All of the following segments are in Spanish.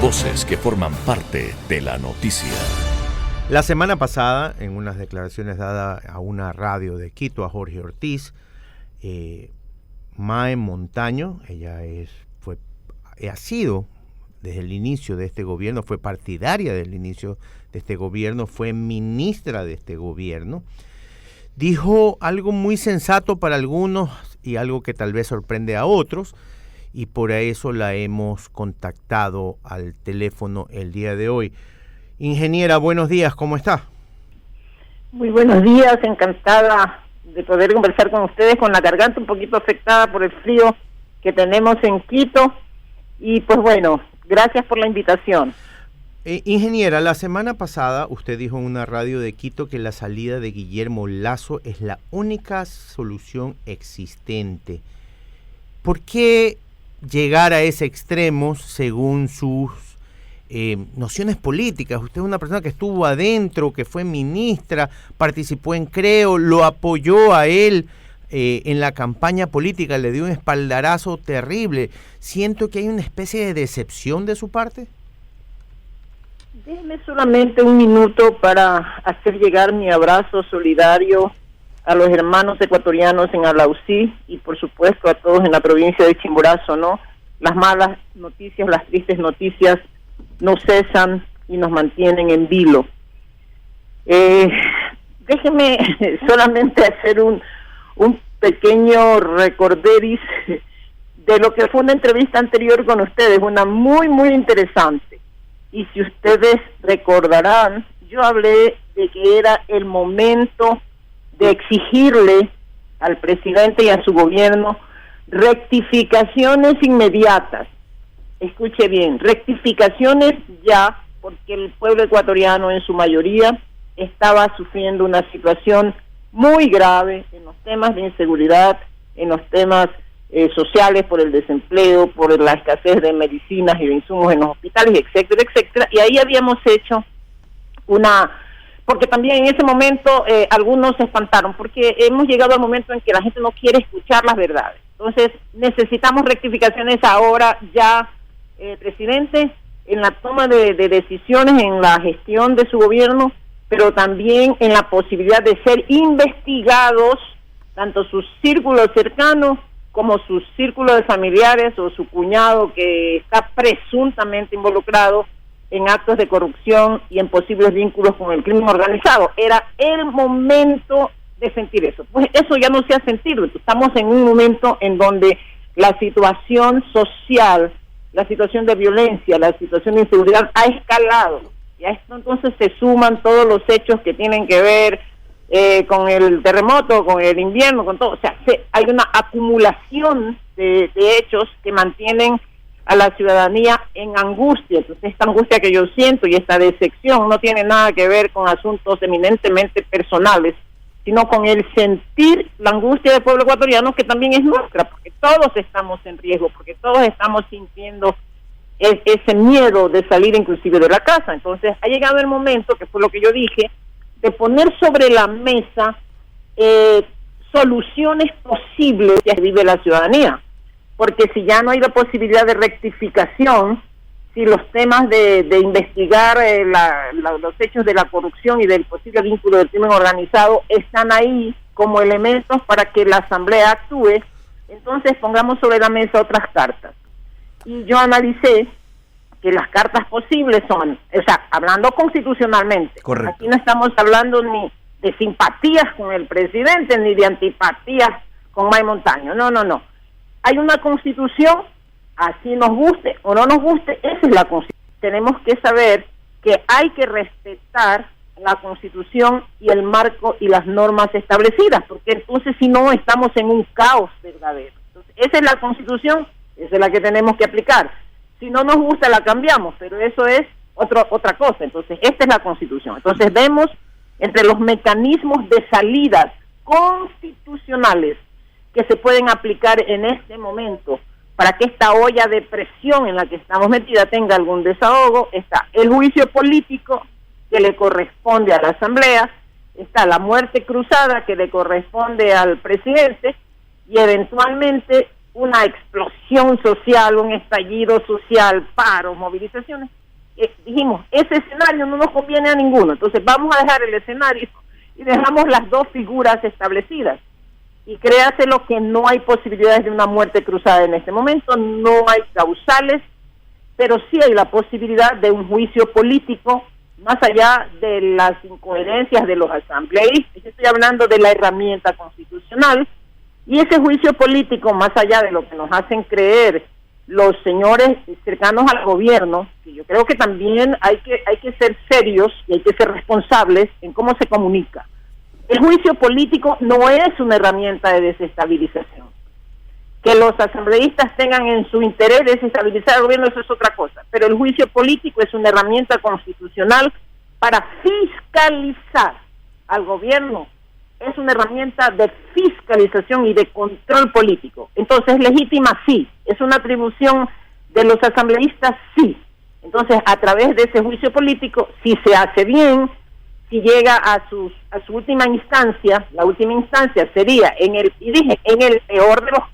Voces que forman parte de la noticia. La semana pasada, en unas declaraciones dadas a una radio de Quito, a Jorge Ortiz, Mae Montaño, ella ha sido desde el inicio de este gobierno, fue partidaria del inicio de este gobierno, fue ministra de este gobierno, dijo algo muy sensato para algunos y algo que tal vez sorprende a otros, y por eso la hemos contactado al teléfono el día de hoy. Ingeniera, buenos días, ¿cómo está? Muy buenos días, encantada de poder conversar con ustedes, con la garganta un poquito afectada por el frío que tenemos en Quito, y pues bueno, gracias por la invitación. Ingeniera, la semana pasada usted dijo en una radio de Quito que la salida de Guillermo Lasso es la única solución existente. ¿Por qué llegar a ese extremo según sus nociones políticas? Usted es una persona que estuvo adentro, que fue ministra, participó en Creo, lo apoyó a él en la campaña política, le dio un espaldarazo terrible. Siento que hay una especie de decepción de su parte. Déjeme solamente un minuto para hacer llegar mi abrazo solidario a los hermanos ecuatorianos en Alausí y por supuesto a todos en la provincia de Chimborazo, ¿no? Las malas noticias, las tristes noticias no cesan y nos mantienen en vilo. Déjeme solamente hacer un pequeño recorderis de lo que fue una entrevista anterior con ustedes, una muy, muy interesante. Y si ustedes recordarán, yo hablé de que era el momento de exigirle al presidente y a su gobierno rectificaciones inmediatas. Escuche bien, rectificaciones ya, porque el pueblo ecuatoriano en su mayoría estaba sufriendo una situación muy grave en los temas de inseguridad, en los temas sociales, por el desempleo, por la escasez de medicinas y de insumos en los hospitales, etcétera, etcétera. Y ahí habíamos hecho porque también en ese momento algunos se espantaron, porque hemos llegado al momento en que la gente no quiere escuchar las verdades. Entonces necesitamos rectificaciones ahora ya, presidente, en la toma de decisiones, en la gestión de su gobierno, pero también en la posibilidad de ser investigados, tanto sus círculos cercanos como sus círculos de familiares o su cuñado que está presuntamente involucrado en actos de corrupción y en posibles vínculos con el crimen organizado. Era el momento de sentir eso. Pues eso ya no se ha sentido. Estamos en un momento en donde la situación social, la situación de violencia, la situación de inseguridad ha escalado. Y a esto entonces se suman todos los hechos que tienen que ver con el terremoto, con el invierno, con todo. O sea, hay una acumulación de hechos que mantienen a la ciudadanía en angustia. Entonces esta angustia que yo siento y esta decepción no tiene nada que ver con asuntos eminentemente personales, sino con el sentir la angustia del pueblo ecuatoriano, que también es nuestra, porque todos estamos en riesgo, porque todos estamos sintiendo ese miedo de salir inclusive de la casa. Entonces ha llegado el momento, que fue lo que yo dije, de poner sobre la mesa soluciones posibles que vive la ciudadanía, porque si ya no hay la posibilidad de rectificación, si los temas de investigar los hechos de la corrupción y del posible vínculo del crimen organizado están ahí como elementos para que la Asamblea actúe, entonces pongamos sobre la mesa otras cartas. Y yo analicé que las cartas posibles son, o sea, hablando constitucionalmente, correcto. Aquí no estamos hablando ni de simpatías con el presidente, ni de antipatías con Mae Montaño, no. Hay una constitución, así nos guste o no nos guste, esa es la constitución. Tenemos que saber que hay que respetar la constitución y el marco y las normas establecidas, porque entonces si no estamos en un caos verdadero. Entonces, esa es la constitución, esa es la que tenemos que aplicar. Si no nos gusta la cambiamos, pero eso es otra cosa. Entonces esta es la constitución. Entonces vemos entre los mecanismos de salidas constitucionales que se pueden aplicar en este momento para que esta olla de presión en la que estamos metida tenga algún desahogo. Está el juicio político que le corresponde a la Asamblea, está la muerte cruzada que le corresponde al presidente, y eventualmente una explosión social, un estallido social, paros, movilizaciones. Dijimos, ese escenario no nos conviene a ninguno, entonces vamos a dejar el escenario y dejamos las dos figuras establecidas. Y créaselo que no hay posibilidades de una muerte cruzada en este momento, no hay causales, pero sí hay la posibilidad de un juicio político, más allá de las incoherencias de los asambleístas. Estoy hablando de la herramienta constitucional, y ese juicio político, más allá de lo que nos hacen creer los señores cercanos al gobierno, que yo creo que también hay que ser serios y hay que ser responsables en cómo se comunica. El juicio político no es una herramienta de desestabilización. Que los asambleístas tengan en su interés desestabilizar al gobierno, eso es otra cosa. Pero el juicio político es una herramienta constitucional para fiscalizar al gobierno. Es una herramienta de fiscalización y de control político. Entonces, legítima, sí. Es una atribución de los asambleístas, sí. Entonces, a través de ese juicio político, si se hace bien, si llega a su última instancia, la última instancia sería, en el peor de los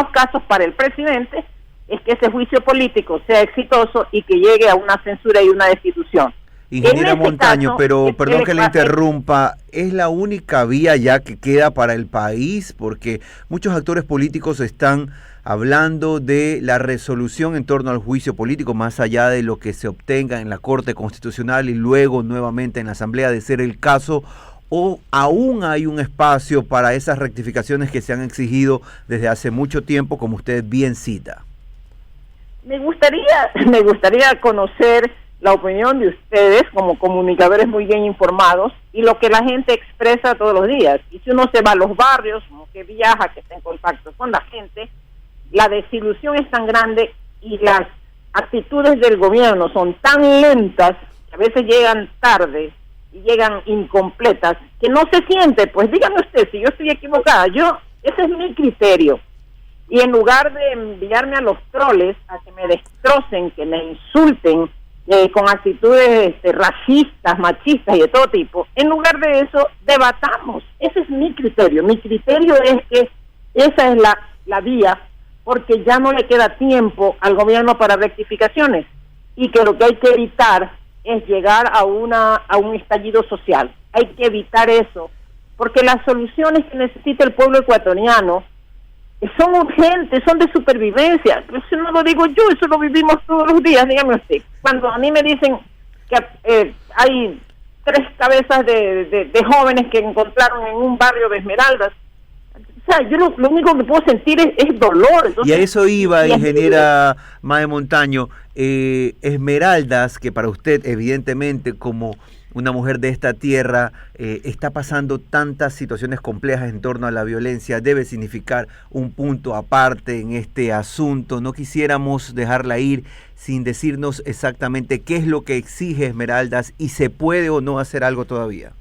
casos, para el presidente, es que ese juicio político sea exitoso y que llegue a una censura y una destitución. Ingeniera Montaño, pero perdón que le interrumpa, ¿es la única vía ya que queda para el país? Porque muchos actores políticos están hablando de la resolución en torno al juicio político, más allá de lo que se obtenga en la Corte Constitucional y luego nuevamente en la Asamblea, de ser el caso, o aún hay un espacio para esas rectificaciones que se han exigido desde hace mucho tiempo, como usted bien cita. Me gustaría conocer la opinión de ustedes como comunicadores muy bien informados y lo que la gente expresa todos los días. Y si uno se va a los barrios, como que viaja, que está en contacto con la gente, la desilusión es tan grande y las actitudes del gobierno son tan lentas, que a veces llegan tarde y llegan incompletas, que no se siente. Pues díganme usted si yo estoy equivocada. Ese es mi criterio. Y en lugar de enviarme a los troles a que me destrocen, que me insulten, con actitudes racistas, machistas y de todo tipo, en lugar de eso, debatamos. Ese es mi criterio. Mi criterio es que esa es la vía, porque ya no le queda tiempo al gobierno para rectificaciones, y que lo que hay que evitar es llegar a un estallido social. Hay que evitar eso, porque las soluciones que necesita el pueblo ecuatoriano son urgentes, son de supervivencia. Eso no lo digo yo, eso lo vivimos todos los días. Dígame usted, cuando a mí me dicen que hay 3 cabezas de jóvenes que encontraron en un barrio de Esmeraldas, o sea, yo lo único que puedo sentir es dolor. Entonces, y a eso iba, ingeniera Mae Montaño. Esmeraldas, que para usted, evidentemente, como una mujer de esta tierra, está pasando tantas situaciones complejas en torno a la violencia, debe significar un punto aparte en este asunto. No quisiéramos dejarla ir sin decirnos exactamente qué es lo que exige Esmeraldas y se puede o no hacer algo todavía.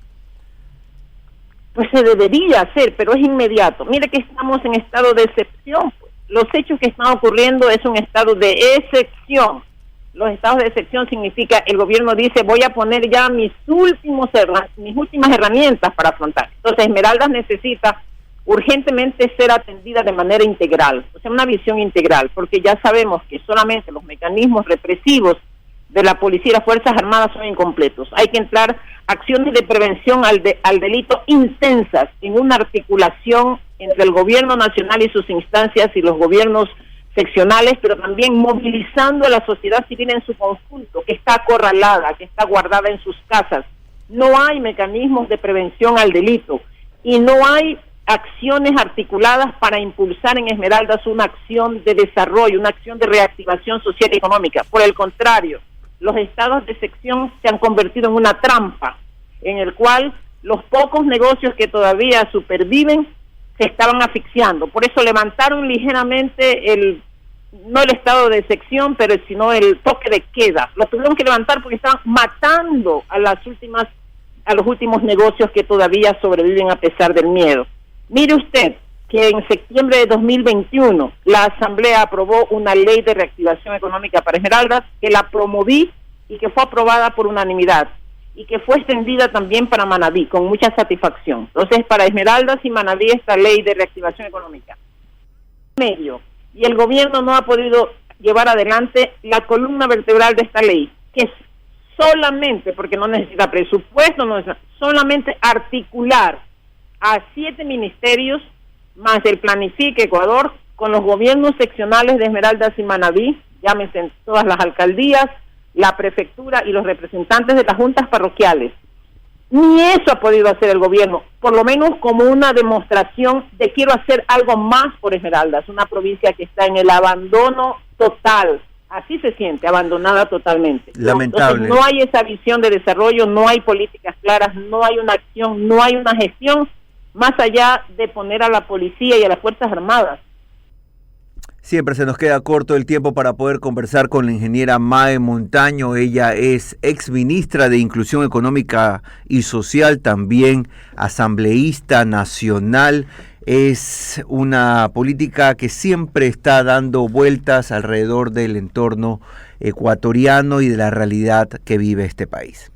Pues se debería hacer, pero es inmediato. Mire que estamos en estado de excepción. Los hechos que están ocurriendo es un estado de excepción. Los estados de excepción significa el gobierno dice voy a poner ya mis últimas herramientas para afrontar. Entonces Esmeraldas necesita urgentemente ser atendida de manera integral, o sea, una visión integral, porque ya sabemos que solamente los mecanismos represivos de la policía y las Fuerzas Armadas son incompletos. Hay que entrar acciones de prevención al delito intensas en una articulación entre el gobierno nacional y sus instancias y los gobiernos seccionales, pero también movilizando a la sociedad civil en su conjunto, que está acorralada, que está guardada en sus casas. No hay mecanismos de prevención al delito y no hay acciones articuladas para impulsar en Esmeraldas una acción de desarrollo, una acción de reactivación social y económica. Por el contrario, los estados de excepción se han convertido en una trampa en el cual los pocos negocios que todavía superviven se estaban asfixiando. Por eso levantaron ligeramente no el estado de excepción, pero sino el toque de queda. Lo tuvieron que levantar porque estaban matando a los últimos negocios que todavía sobreviven a pesar del miedo. Mire usted que en septiembre de 2021 la Asamblea aprobó una ley de reactivación económica para Esmeraldas, que la promoví y que fue aprobada por unanimidad, y que fue extendida también para Manabí con mucha satisfacción. Entonces, para Esmeraldas y Manabí esta ley de reactivación económica. medio y el gobierno no ha podido llevar adelante la columna vertebral de esta ley, que es solamente, porque no necesita presupuesto, solamente articular a 7 ministerios más el Planifique Ecuador con los gobiernos seccionales de Esmeraldas y Manabí, llámese en todas las alcaldías, la prefectura y los representantes de las juntas parroquiales. Ni eso ha podido hacer el gobierno, por lo menos como una demostración de quiero hacer algo más por Esmeraldas, una provincia que está en el abandono total, así se siente, abandonada totalmente. Lamentable. Entonces, no hay esa visión de desarrollo, no hay políticas claras, no hay una acción, no hay una gestión, más allá de poner a la policía y a las Fuerzas Armadas. Siempre se nos queda corto el tiempo para poder conversar con la ingeniera Mae Montaño. Ella es exministra de Inclusión Económica y Social, también asambleísta nacional. Es una política que siempre está dando vueltas alrededor del entorno ecuatoriano y de la realidad que vive este país.